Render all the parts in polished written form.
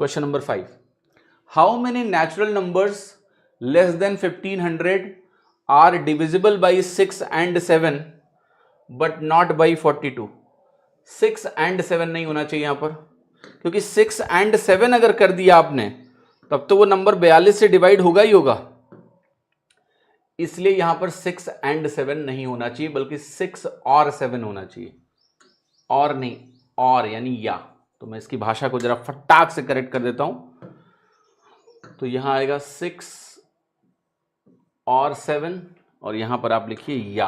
Question number 5, how many natural numbers less than 1500 are divisible by 6 and 7 but not by 42। 6 and 7 नहीं होना चाहिए यहां पर, क्योंकि 6 and 7 अगर कर दिया आपने तब तो वो नंबर 42 से डिवाइड होगा ही होगा, इसलिए यहां पर 6 and 7 नहीं होना चाहिए, बल्कि 6 और 7 होना चाहिए। और नहीं, और यानी या। तो मैं इसकी भाषा को जरा फटाक से करेक्ट कर देता हूं, तो यहां आएगा 6 और 7, और यहां पर आप लिखिए या।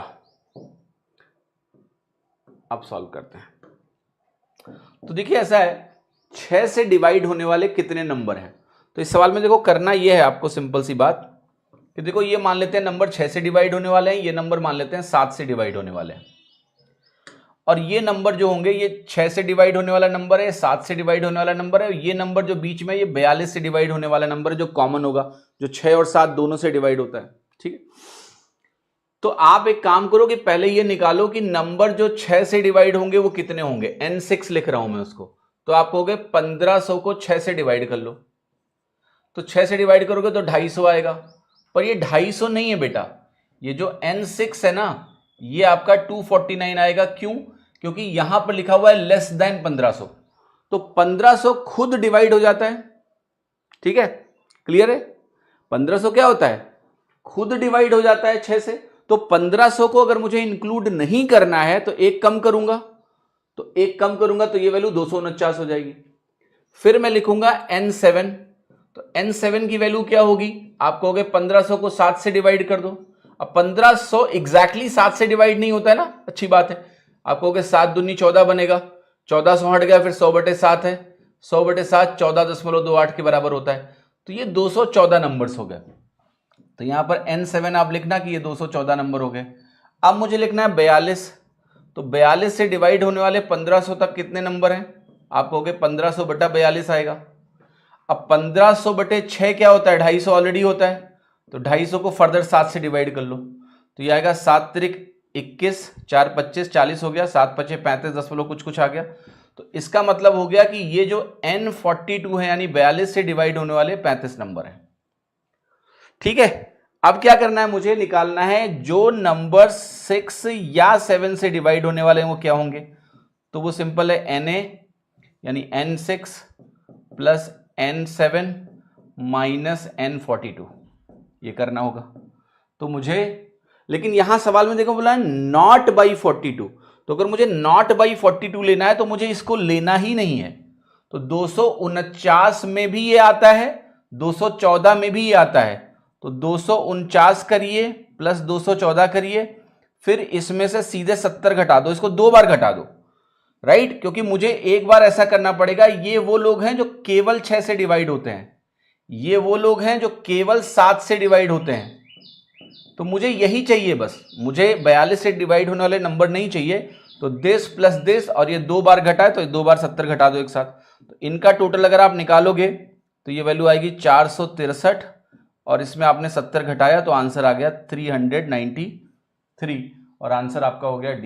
अब सॉल्व करते हैं। तो देखिए ऐसा है, 6 से डिवाइड होने वाले कितने नंबर हैं। तो इस सवाल में देखो करना यह है आपको, सिंपल सी बात कि देखो ये मान लेते हैं नंबर 6 से डिवाइड होने वाले हैं, ये नंबर मान लेते हैं 7 से डिवाइड होने वाले हैं, और ये नंबर जो होंगे ये 6 से डिवाइड होने वाला नंबर है, 7 से डिवाइड होने वाला नंबर है, ये नंबर जो बीच में ये 42 से डिवाइड होने वाला नंबर है, जो कॉमन होगा, जो 6 और 7 दोनों से डिवाइड होता है। ठीक है, तो आप एक काम करो कि पहले ये निकालो कि नंबर जो 6 से डिवाइड होंगे वो कितने होंगे। n6 लिख रहा हूं मैं उसको, तो आप कहोगे 1500 को 6 से डिवाइड कर लो, तो 6 से डिवाइड करोगे तो 250 आएगा, पर ये 250 नहीं है बेटा, ये जो n6 है ना ये आपका 249 आएगा। क्यों? क्योंकि यहां पर लिखा हुआ है लेस देन 1500, तो 1500 खुद डिवाइड हो जाता है। ठीक है, क्लियर है? 1500 क्या होता है, खुद डिवाइड हो जाता है 6 से। तो 1500 को अगर मुझे इंक्लूड नहीं करना है तो एक कम करूंगा, तो एक कम करूंगा तो ये वैल्यू 249 हो जाएगी। फिर मैं लिखूंगा n7, तो n7 की वैल्यू क्या होगी, आप कहोगे 1500 को 7 से डिवाइड कर दो। अब 1500 एग्जैक्टली 7 से डिवाइड नहीं होता है ना, अच्छी बात है। आप कहोगे 7 दूनी 14 बनेगा, 1400 हट गया, फिर 100/7 है, 100/7 14.28 के बराबर होता है, तो ये 214 नंबर्स हो गए। तो यहां पर n7 आप लिखना कि ये 214 नंबर हो गए। अब मुझे लिखना है 42, तो 42 से डिवाइड होने वाले 1500 तक कितने नंबर हैं, आप कहोगे 1500/42 आएगा। अब 1500/6 क्या होता है, 250 ऑलरेडी होता है, तो 250 को फर्दर 7 से डिवाइड कर लो, तो ये आएगा 7 त्रिक 21, 4 25 40 हो गया, 7 5 35 दशमलव कुछ आ गया। तो इसका मतलब हो गया कि ये जो n42 है यानी 42 से डिवाइड होने वाले 35 नंबर है। ठीक है, अब क्या करना है, मुझे निकालना है जो नंबर 6 या 7 से डिवाइड होने वाले हैं वो क्या होंगे। तो वो सिंपल है na यानी n6 plus n7 minus n42, ये करना होगा। तो मुझे, लेकिन यहां सवाल में देखो बोला है नॉट बाई 42, तो अगर मुझे नॉट बाई 42 लेना है तो मुझे इसको लेना ही नहीं है। तो 249 में भी ये आता है, 214 में भी ये आता है, तो 249 करिए प्लस 214 करिए, फिर इसमें से सीधे 70 घटा दो, इसको 2 बार घटा दो, राइट, क्योंकि मुझे एक बार ऐसा करना पड़ेगा। ये वो लोग हैं जो केवल 6 से डिवाइड होते हैं, ये वो लोग हैं जो केवल 7 से डिवाइड होते हैं, तो मुझे यही चाहिए बस, मुझे 42 से डिवाइड होने वाले नंबर नहीं चाहिए। तो दिस प्लस दिस, और ये 2 बार घटा है तो 2 बार 70 घटा दो एक साथ, तो इनका टोटल अगर आप निकालोगे तो ये वैल्यू आएगी 463, और इसमें आपने 70 घटाया तो आंसर आ गया 393, और आंसर आपका हो गया डी।